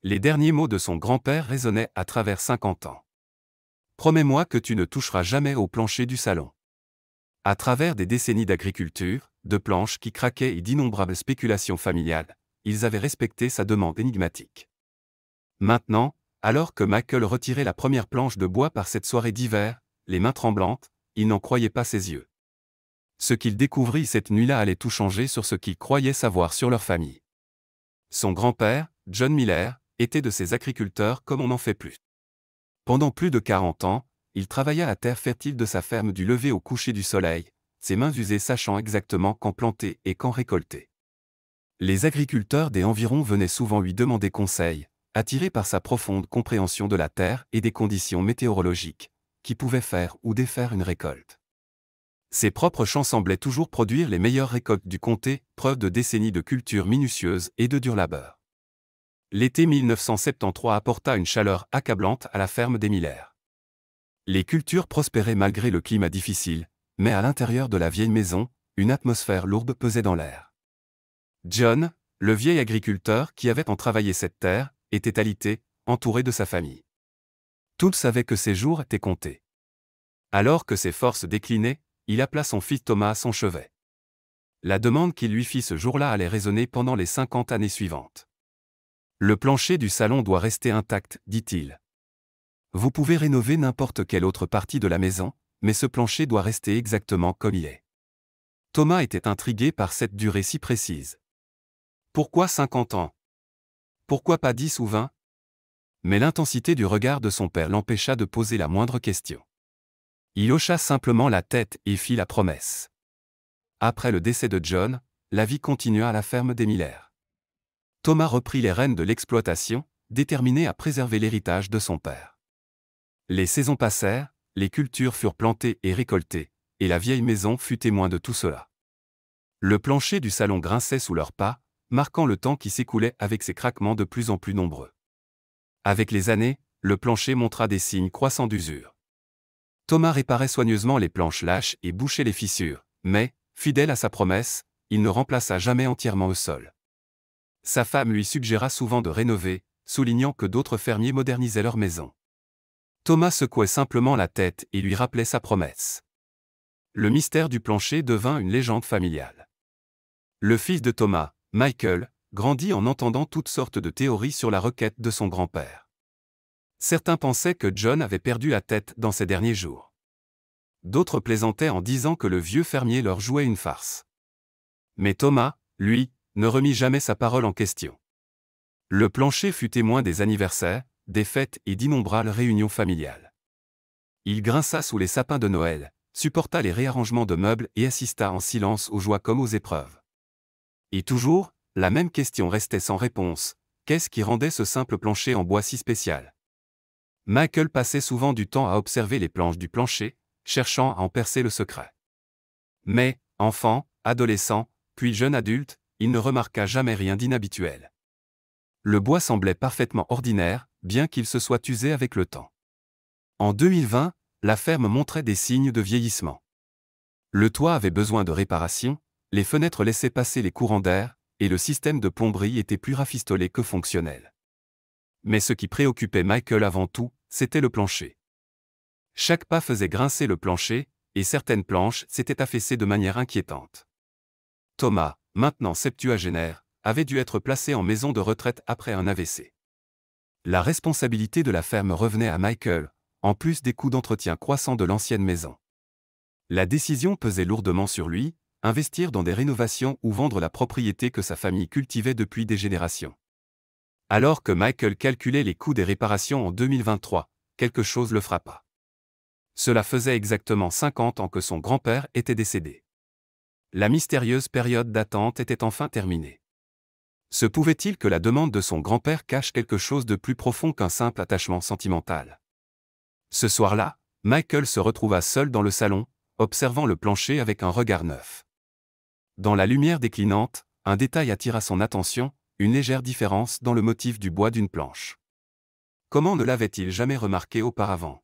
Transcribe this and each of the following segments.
Les derniers mots de son grand-père résonnaient à travers 50 ans. Promets-moi que tu ne toucheras jamais au plancher du salon. À travers des décennies d'agriculture, de planches qui craquaient et d'innombrables spéculations familiales, ils avaient respecté sa demande énigmatique. Maintenant, alors que Michael retirait la première planche de bois par cette soirée d'hiver, les mains tremblantes, il n'en croyait pas ses yeux. Ce qu'il découvrit cette nuit-là allait tout changer sur ce qu'il croyait savoir sur leur famille. Son grand-père, John Miller, était de ces agriculteurs comme on n'en fait plus. Pendant plus de 40 ans, il travailla la terre fertile de sa ferme du lever au coucher du soleil, ses mains usées sachant exactement quand planter et quand récolter. Les agriculteurs des environs venaient souvent lui demander conseil, attirés par sa profonde compréhension de la terre et des conditions météorologiques, qui pouvaient faire ou défaire une récolte. Ses propres champs semblaient toujours produire les meilleures récoltes du comté, preuve de décennies de culture minutieuse et de dur labeur. L'été 1973 apporta une chaleur accablante à la ferme des Miller. Les cultures prospéraient malgré le climat difficile, mais à l'intérieur de la vieille maison, une atmosphère lourde pesait dans l'air. John, le vieil agriculteur qui avait tant travaillé cette terre, était alité, entouré de sa famille. Tous savaient que ses jours étaient comptés. Alors que ses forces déclinaient, il appela son fils Thomas à son chevet. La demande qu'il lui fit ce jour-là allait résonner pendant les 50 années suivantes. Le plancher du salon doit rester intact, dit-il. Vous pouvez rénover n'importe quelle autre partie de la maison, mais ce plancher doit rester exactement comme il est. Thomas était intrigué par cette durée si précise. Pourquoi 50 ans? Pourquoi pas 10 ou 20? Mais l'intensité du regard de son père l'empêcha de poser la moindre question. Il hocha simplement la tête et fit la promesse. Après le décès de John, la vie continua à la ferme des Miller. Thomas reprit les rênes de l'exploitation, déterminé à préserver l'héritage de son père. Les saisons passèrent, les cultures furent plantées et récoltées, et la vieille maison fut témoin de tout cela. Le plancher du salon grinçait sous leurs pas, marquant le temps qui s'écoulait avec ses craquements de plus en plus nombreux. Avec les années, le plancher montra des signes croissants d'usure. Thomas réparait soigneusement les planches lâches et bouchait les fissures, mais, fidèle à sa promesse, il ne remplaça jamais entièrement le sol. Sa femme lui suggéra souvent de rénover, soulignant que d'autres fermiers modernisaient leur maison. Thomas secouait simplement la tête et lui rappelait sa promesse. Le mystère du plancher devint une légende familiale. Le fils de Thomas, Michael, grandit en entendant toutes sortes de théories sur la requête de son grand-père. Certains pensaient que John avait perdu la tête dans ses derniers jours. D'autres plaisantaient en disant que le vieux fermier leur jouait une farce. Mais Thomas, lui, ne remit jamais sa parole en question. Le plancher fut témoin des anniversaires, des fêtes et d'innombrables réunions familiales. Il grinça sous les sapins de Noël, supporta les réarrangements de meubles et assista en silence aux joies comme aux épreuves. Et toujours, la même question restait sans réponse, qu'est-ce qui rendait ce simple plancher en bois si spécial? Michael passait souvent du temps à observer les planches du plancher, cherchant à en percer le secret. Mais, enfant, adolescent, puis jeune adulte, il ne remarqua jamais rien d'inhabituel. Le bois semblait parfaitement ordinaire, bien qu'il se soit usé avec le temps. En 2020, la ferme montrait des signes de vieillissement. Le toit avait besoin de réparation, les fenêtres laissaient passer les courants d'air, et le système de plomberie était plus rafistolé que fonctionnel. Mais ce qui préoccupait Michael avant tout, c'était le plancher. Chaque pas faisait grincer le plancher, et certaines planches s'étaient affaissées de manière inquiétante. Thomas, maintenant septuagénaire, avait dû être placé en maison de retraite après un AVC. La responsabilité de la ferme revenait à Michael, en plus des coûts d'entretien croissants de l'ancienne maison. La décision pesait lourdement sur lui, investir dans des rénovations ou vendre la propriété que sa famille cultivait depuis des générations. Alors que Michael calculait les coûts des réparations en 2023, quelque chose le frappa. Cela faisait exactement 50 ans que son grand-père était décédé. La mystérieuse période d'attente était enfin terminée. Se pouvait-il que la demande de son grand-père cache quelque chose de plus profond qu'un simple attachement sentimental? Ce soir-là, Michael se retrouva seul dans le salon, observant le plancher avec un regard neuf. Dans la lumière déclinante, un détail attira son attention, une légère différence dans le motif du bois d'une planche. Comment ne l'avait-il jamais remarqué auparavant?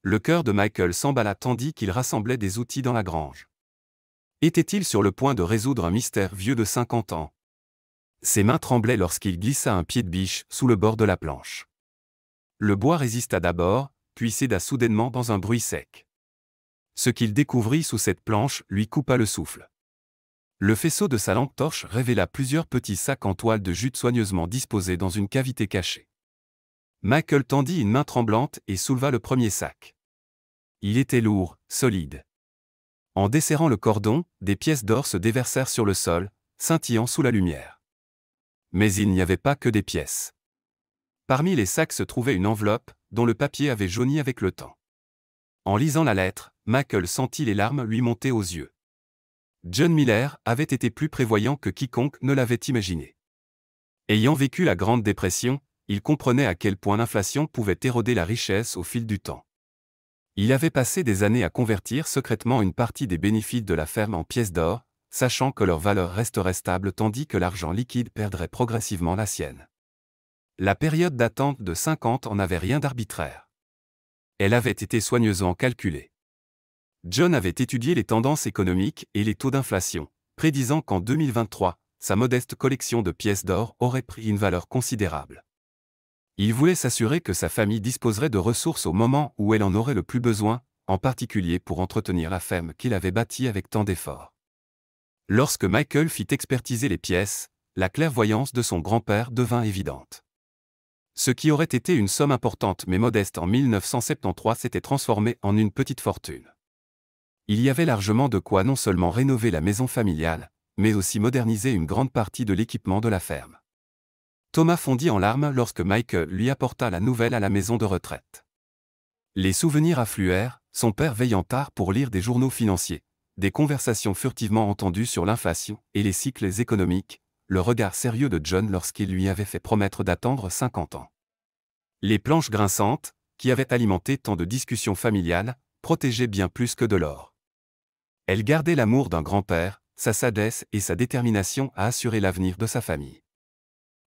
Le cœur de Michael s'emballa tandis qu'il rassemblait des outils dans la grange. Était-il sur le point de résoudre un mystère vieux de 50 ans? Ses mains tremblaient lorsqu'il glissa un pied de biche sous le bord de la planche. Le bois résista d'abord, puis céda soudainement dans un bruit sec. Ce qu'il découvrit sous cette planche lui coupa le souffle. Le faisceau de sa lampe torche révéla plusieurs petits sacs en toile de jute soigneusement disposés dans une cavité cachée. Michael tendit une main tremblante et souleva le premier sac. Il était lourd, solide. En desserrant le cordon, des pièces d'or se déversèrent sur le sol, scintillant sous la lumière. Mais il n'y avait pas que des pièces. Parmi les sacs se trouvait une enveloppe, dont le papier avait jauni avec le temps. En lisant la lettre, Michael sentit les larmes lui monter aux yeux. John Miller avait été plus prévoyant que quiconque ne l'avait imaginé. Ayant vécu la Grande Dépression, il comprenait à quel point l'inflation pouvait éroder la richesse au fil du temps. Il avait passé des années à convertir secrètement une partie des bénéfices de la ferme en pièces d'or, sachant que leur valeur resterait stable tandis que l'argent liquide perdrait progressivement la sienne. La période d'attente de 50 ans n'avait rien d'arbitraire. Elle avait été soigneusement calculée. John avait étudié les tendances économiques et les taux d'inflation, prédisant qu'en 2023, sa modeste collection de pièces d'or aurait pris une valeur considérable. Il voulait s'assurer que sa famille disposerait de ressources au moment où elle en aurait le plus besoin, en particulier pour entretenir la ferme qu'il avait bâtie avec tant d'efforts. Lorsque Michael fit expertiser les pièces, la clairvoyance de son grand-père devint évidente. Ce qui aurait été une somme importante mais modeste en 1973 s'était transformé en une petite fortune. Il y avait largement de quoi non seulement rénover la maison familiale, mais aussi moderniser une grande partie de l'équipement de la ferme. Thomas fondit en larmes lorsque Michael lui apporta la nouvelle à la maison de retraite. Les souvenirs affluèrent, son père veillant tard pour lire des journaux financiers, des conversations furtivement entendues sur l'inflation et les cycles économiques, le regard sérieux de John lorsqu'il lui avait fait promettre d'attendre 50 ans. Les planches grinçantes, qui avaient alimenté tant de discussions familiales, protégeaient bien plus que de l'or. Elles gardaient l'amour d'un grand-père, sa sagesse et sa détermination à assurer l'avenir de sa famille.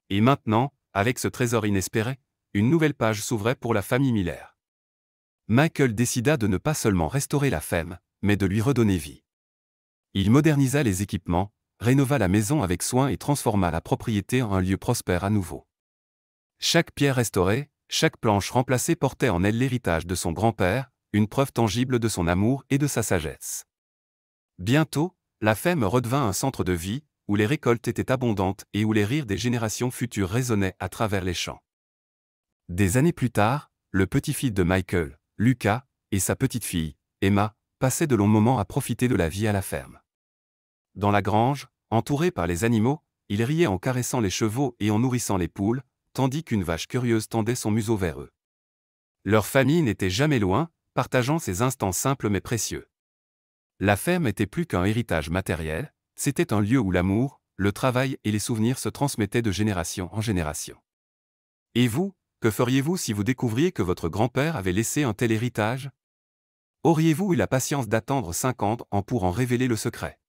Et maintenant, avec ce trésor inespéré, une nouvelle page s'ouvrait pour la famille Miller. Michael décida de ne pas seulement restaurer la ferme, mais de lui redonner vie. Il modernisa les équipements, rénova la maison avec soin et transforma la propriété en un lieu prospère à nouveau. Chaque pierre restaurée, chaque planche remplacée portait en elle l'héritage de son grand-père, une preuve tangible de son amour et de sa sagesse. Bientôt, la ferme redevint un centre de vie, où les récoltes étaient abondantes et où les rires des générations futures résonnaient à travers les champs. Des années plus tard, le petit-fils de Michael, Lucas, et sa petite-fille, Emma, passaient de longs moments à profiter de la vie à la ferme. Dans la grange, entourés par les animaux, ils riaient en caressant les chevaux et en nourrissant les poules, tandis qu'une vache curieuse tendait son museau vers eux. Leur famille n'était jamais loin, partageant ces instants simples mais précieux. La ferme était plus qu'un héritage matériel, c'était un lieu où l'amour, le travail et les souvenirs se transmettaient de génération en génération. Et vous, que feriez-vous si vous découvriez que votre grand-père avait laissé un tel héritage? Auriez-vous eu la patience d'attendre 50 ans pour en révéler le secret?